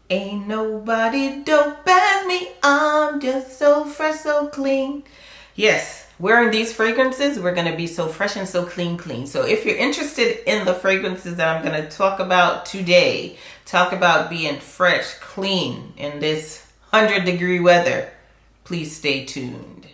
Ain't nobody dope as me. I'm just so fresh, so clean. Yes, wearing these fragrances, we're going to be so fresh and so clean. So if you're interested in the fragrances that I'm going to talk about today, talk about being fresh, clean in this 100-degree weather, please stay tuned.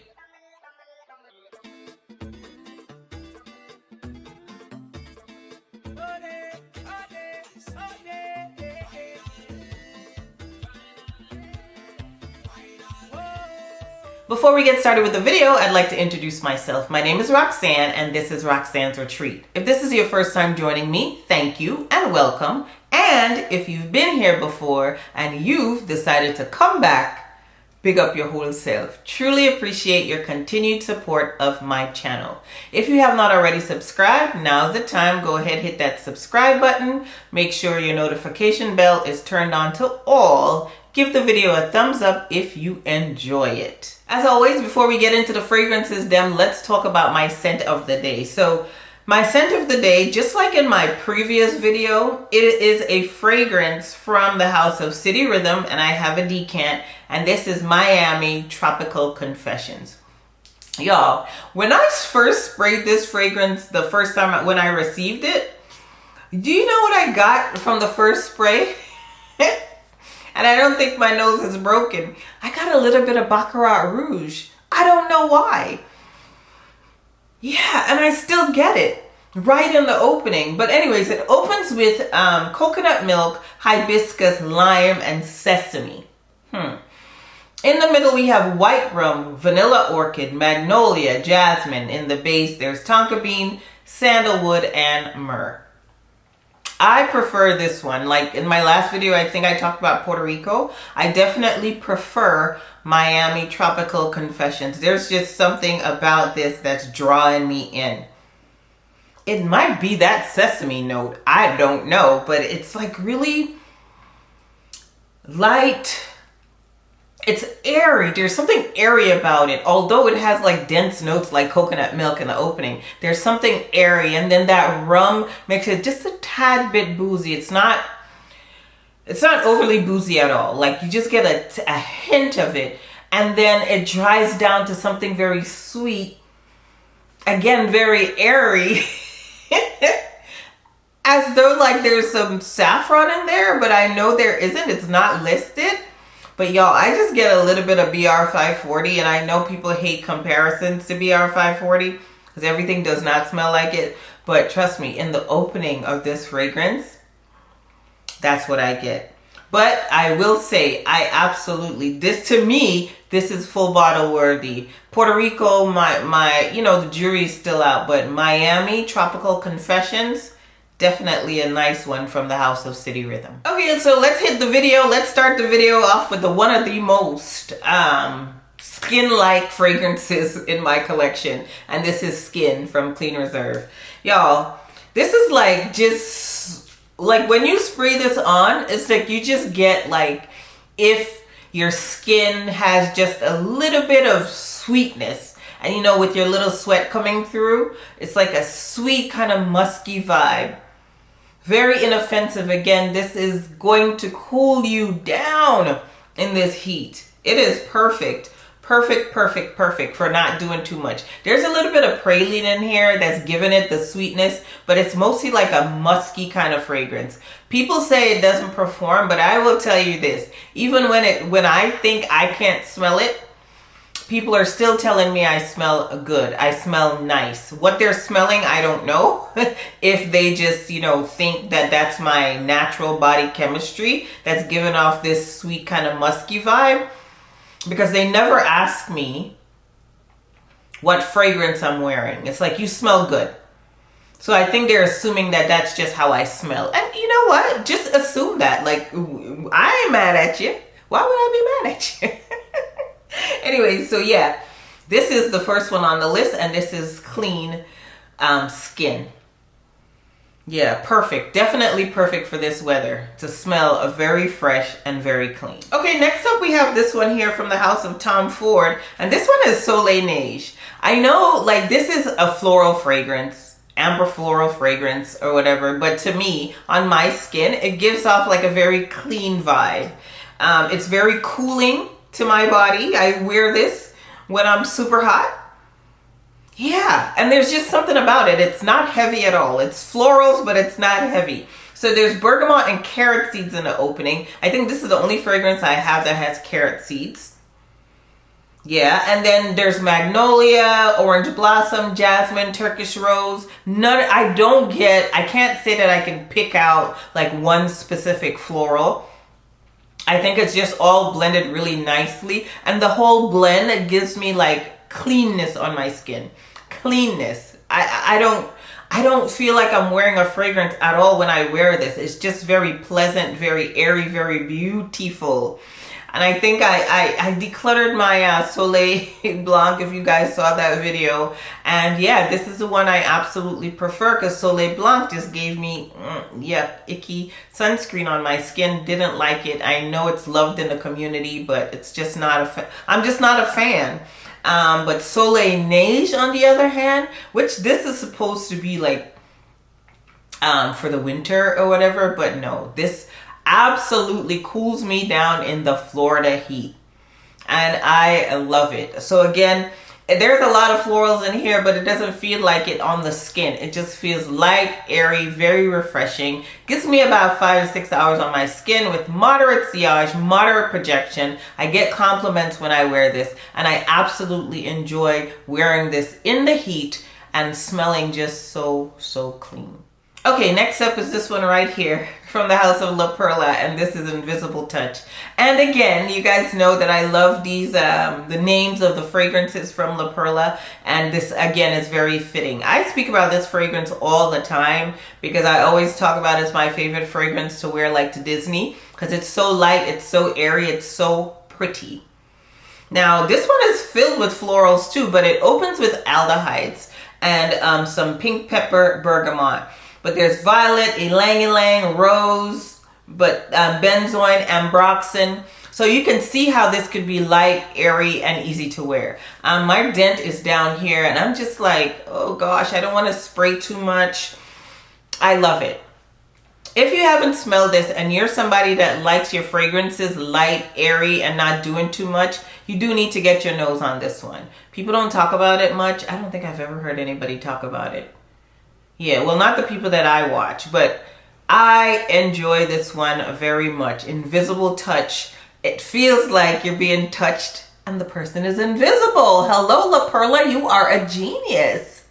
Before we get started with the video, I'd like to introduce myself. My name is Roxanne and this is Roxanne's Retreat. If this is your first time joining me, thank you and welcome. And if you've been here before and you've decided to come back, big up your whole self. Truly appreciate your continued support of my channel. If you have not already subscribed, now's the time. Go ahead, hit that subscribe button. Make sure your notification bell is turned on to all. Give the video a thumbs up if you enjoy it. As always, before we get into the fragrances, let's talk about my scent of the day. So my scent of the day, just like in my previous video, it is a fragrance from the House of City Rhythm, and I have a decant, and this is Miami Tropical Confessions. Y'all, when I first sprayed this fragrance the first time when I received it, do you know what I got from the first spray? And I don't think my nose is broken. I got a little bit of Baccarat Rouge. I don't know why. Yeah, and I still get it right in the opening. But anyways, it opens with coconut milk, hibiscus, lime, and sesame. In the middle, we have white rum, vanilla orchid, magnolia, jasmine. In the base, there's tonka bean, sandalwood, and myrrh. I prefer this one. Like in my last video, I think I talked about Puerto Rico. I definitely prefer Miami Tropical Confessions. There's just something about this that's drawing me in. It might be that sesame note. I don't know, but it's like really light. It's airy. There's something airy about it. Although it has like dense notes like coconut milk in the opening, there's something airy, and then that rum makes it just a tad bit boozy. It's not overly boozy at all. Like you just get a hint of it, and then it dries down to something very sweet. Again, very airy. As though like there's some saffron in there, but I know there isn't. It's not listed. But y'all, I just get a little bit of BR540, and I know people hate comparisons to BR540 because everything does not smell like it. But trust me, in the opening of this fragrance, that's what I get. But I will say, this to me, this is full bottle worthy. Puerto Rico, the jury's still out, but Miami Tropical Confessions, definitely a nice one from the House of City Rhythm. Okay, so let's hit the video. Let's start the video off with one of the most skin-like fragrances in my collection. And this is Skin from Clean Reserve. Y'all, this is like just, like when you spray this on, it's like you just get like, if your skin has just a little bit of sweetness, and you know, with your little sweat coming through, it's like a sweet kind of musky vibe. Very inoffensive. Again, this is going to cool you down in this heat. It is perfect for not doing too much. There's a little bit of praline in here that's giving it the sweetness, but it's mostly like a musky kind of fragrance. People say it doesn't perform, but I will tell you this. Even when I think I can't smell it, people are still telling me I smell good. I smell nice. What they're smelling, I don't know. If they just, think that that's my natural body chemistry that's giving off this sweet kind of musky vibe. Because they never ask me what fragrance I'm wearing. It's like, you smell good. So I think they're assuming that that's just how I smell. And you know what? Just assume that. Like, I ain't mad at you. Why would I be mad at you? Anyway, so yeah, this is the first one on the list, and this is Clean Skin. Yeah, perfect. Definitely perfect for this weather to smell a very fresh and very clean. Okay, next up we have this one here from the House of Tom Ford, and this one is Solay NEIGE. I know, like, this is a floral fragrance. amber floral fragrance or whatever, but to me, on my skin, it gives off like a very clean vibe. It's very cooling to my body. I wear this when I'm super hot. Yeah, and there's just something about it. It's not heavy at all. It's florals, but it's not heavy. So there's bergamot and carrot seeds in the opening. I think this is the only fragrance I have that has carrot seeds. Yeah, and then there's magnolia, orange blossom, jasmine, Turkish rose. I can't say that I can pick out like one specific floral. I think it's just all blended really nicely. And the whole blend gives me like cleanness on my skin. Cleanness. I don't feel like I'm wearing a fragrance at all when I wear this. It's just very pleasant, very airy, very beautiful. And I think I decluttered my Solay Blanc, if you guys saw that video. And yeah, this is the one I absolutely prefer because Solay Blanc just gave me, icky sunscreen on my skin. Didn't like it. I know it's loved in the community, but it's just not I'm just not a fan. But Solay NEIGE, on the other hand, which this is supposed to be like for the winter or whatever, but no, this absolutely cools me down in the Florida heat, and I love it. So again, there's a lot of florals in here, but it doesn't feel like it on the skin. It just feels light, airy, very refreshing. Gives me about 5 to 6 hours on my skin with moderate sillage, moderate projection. I get compliments when I wear this, and I absolutely enjoy wearing this in the heat and smelling just so clean. Okay, next up is this one right here from the House of La Perla, and this is Invisible Touch. And again, you guys know that I love these, the names of the fragrances from La Perla, and this again is very fitting. I speak about this fragrance all the time because I always talk about it as my favorite fragrance to wear like to Disney because it's so light, it's so airy, it's so pretty. Now, this one is filled with florals too, but it opens with aldehydes and some pink pepper bergamot. But there's violet, ylang ylang, rose, but benzoin, ambroxan. So you can see how this could be light, airy, and easy to wear. My dent is down here, and I'm just like, oh gosh, I don't want to spray too much. I love it. If you haven't smelled this and you're somebody that likes your fragrances light, airy, and not doing too much, you do need to get your nose on this one. People don't talk about it much. I don't think I've ever heard anybody talk about it. Yeah, well, not the people that I watch, but I enjoy this one very much. Invisible Touch. It feels like you're being touched and the person is invisible. Hello, La Perla, you are a genius.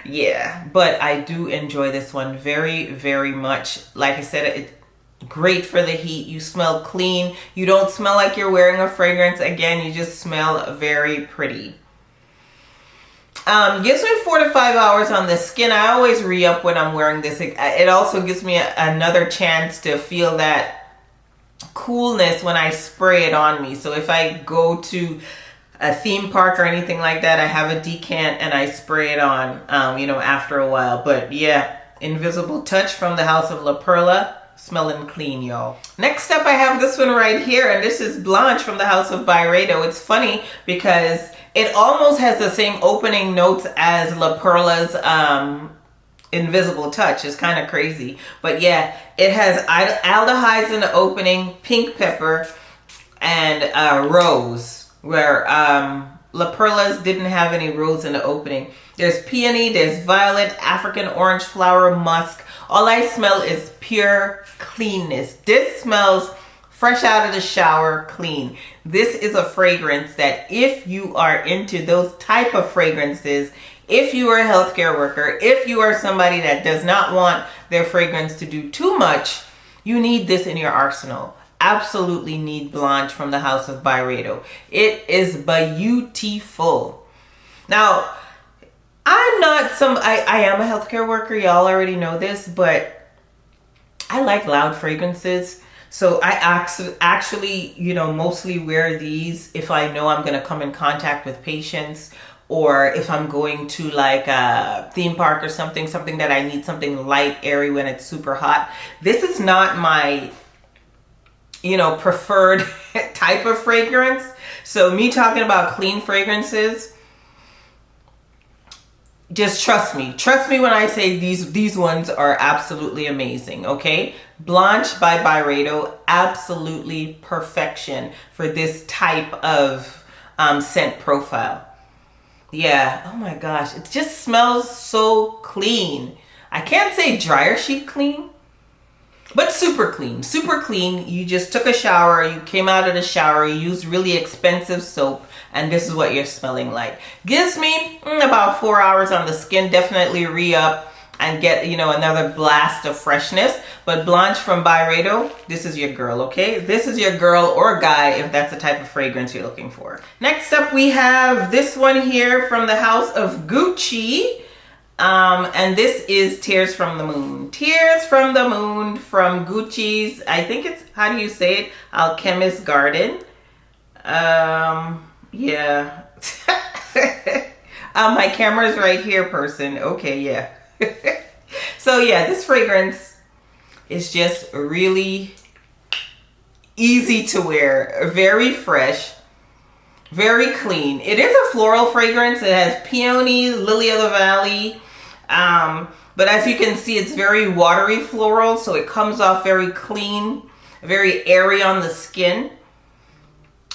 Yeah, but I do enjoy this one very much. Like I said, it's great for the heat. You smell clean. You don't smell like you're wearing a fragrance. Again, you just smell very pretty. Gives me 4 to 5 hours on the skin. I always re-up when I'm wearing this. It also gives me another chance to feel that coolness when I spray it on me. So if I go to a theme park or anything like that, I have a decant and I spray it on, after a while. But yeah, Invisible Touch from the House of La Perla. Smelling clean, y'all. Next up, I have this one right here, and this is Blanche from the House of Byredo. It's funny because it almost has the same opening notes as La Perla's Invisible Touch. It's kind of crazy. But yeah, it has aldehydes in the opening, pink pepper, and rose, where La Perla's didn't have any rose in the opening. There's peony, there's violet, African orange flower, musk. All I smell is pure cleanness. This smells fresh out of the shower, clean. This is a fragrance that if you are into those type of fragrances, if you are a healthcare worker, if you are somebody that does not want their fragrance to do too much, you need this in your arsenal. Absolutely need Blanche from the House of Byredo. It is beautiful. Now, I'm not I am a healthcare worker. Y'all already know this, but I like loud fragrances. So I actually, mostly wear these if I know I'm going to come in contact with patients, or if I'm going to like a theme park or something that I need something light, airy when it's super hot. This is not my, preferred type of fragrance. So me talking about clean fragrances, just trust me. Trust me when I say these ones are absolutely amazing, okay? Blanche by Byredo, absolutely perfection for this type of scent profile. Yeah, oh my gosh, it just smells so clean. I can't say dryer sheet clean, but super clean. Super clean. You just took a shower, you came out of the shower, you used really expensive soap, and this is what you're smelling like. Gives me about 4 hours on the skin. Definitely re-up and get, you know, another blast of freshness. But Blanche from Byredo, this is your girl, okay? This is your girl or guy if that's the type of fragrance you're looking for. Next up, we have this one here from the house of Gucci. And this is Tears from the Moon. Tears from the Moon from Gucci's, I think it's, how do you say it? Alchemist Garden. Yeah. My camera's right here, person. Okay, yeah. So yeah, this fragrance is just really easy to wear, very fresh, very clean. It is a floral fragrance. It has peony, lily of the valley, but as you can see, it's very watery floral, so it comes off very clean, very airy on the skin.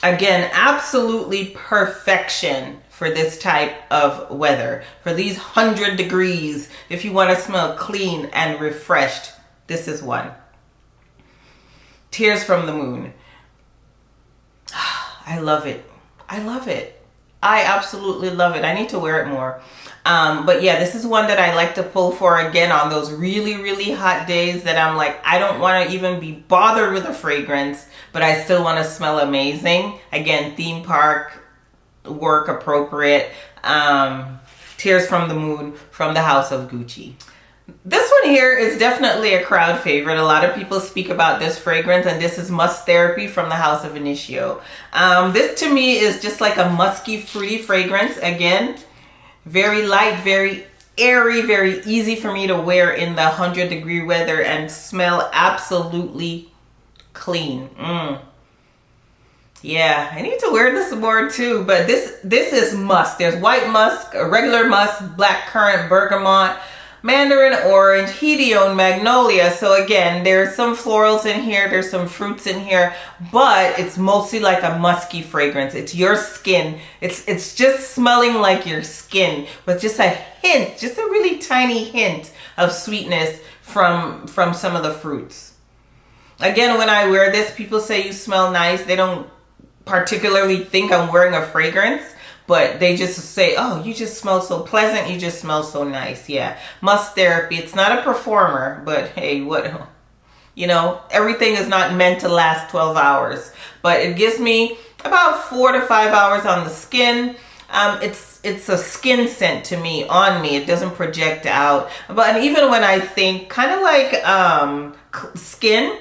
Again, absolutely perfection for this type of weather. For these 100 degrees, if you want to smell clean and refreshed, this is one. Tears from the Moon. I love it. I love it. I absolutely love it. I need to wear it more. But yeah, this is one that I like to pull for again on those really, really hot days that I'm like, I don't want to even be bothered with a fragrance, but I still want to smell amazing. Again, theme park, work appropriate. Tears from the Moon from the house of Gucci. This one here is definitely a crowd favorite. A lot of people speak about this fragrance, and this is Musk Therapy from the house of Initio. This to me is just like a musky, fruity fragrance. Again, very light, very airy, very easy for me to wear in the 100-degree weather and smell absolutely clean. Yeah, I need to wear this more too, but this is musk. There's white musk, a regular musk, black currant, bergamot, mandarin orange, hedione, magnolia. So again, there's some florals in here, there's some fruits in here, but it's mostly like a musky fragrance. It's your skin. It's just smelling like your skin with just a hint, just a really tiny hint of sweetness from some of the fruits. Again, when I wear this, people say you smell nice. They don't particularly think I'm wearing a fragrance, but they just say, oh, you just smell so pleasant, you just smell so nice. Yeah, Musk Therapy. It's not a performer, but hey, what, you know, everything is not meant to last 12 hours, but it gives me about 4 to 5 hours on the skin. It's a skin scent to me, on me. It doesn't project out. But even when I think, kind of like skin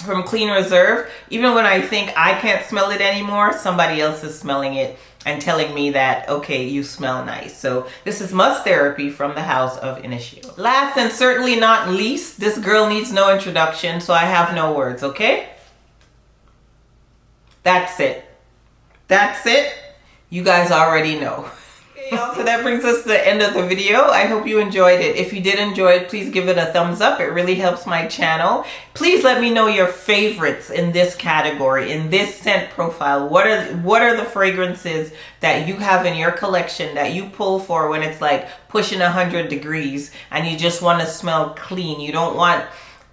from Clean Reserve, even when I think I can't smell it anymore, somebody else is smelling it and telling me that, okay, you smell nice. So this is Musk Therapy from the house of Initio. Last and certainly not least, this girl needs no introduction, so I have no words, okay? That's it. That's it. You guys already know. Okay, y'all, so that brings us to the end of the video. I hope you enjoyed it. If you did enjoy it, please give it a thumbs up. It really helps my channel. Please let me know your favorites in this category, in this scent profile. What are the fragrances that you have in your collection that you pull for when it's like pushing 100 degrees and you just want to smell clean? You don't want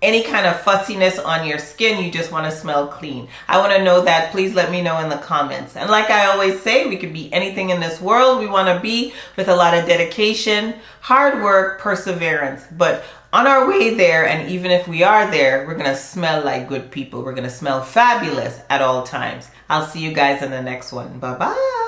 any kind of fussiness on your skin. You just want to smell clean. I want to know that. Please let me know in the comments. And like I always say, we could be anything in this world we want to be, with a lot of dedication, hard work, perseverance. But on our way there, and even if we are there, we're going to smell like good people. We're going to smell fabulous at all times. I'll see you guys in the next one. Bye-bye.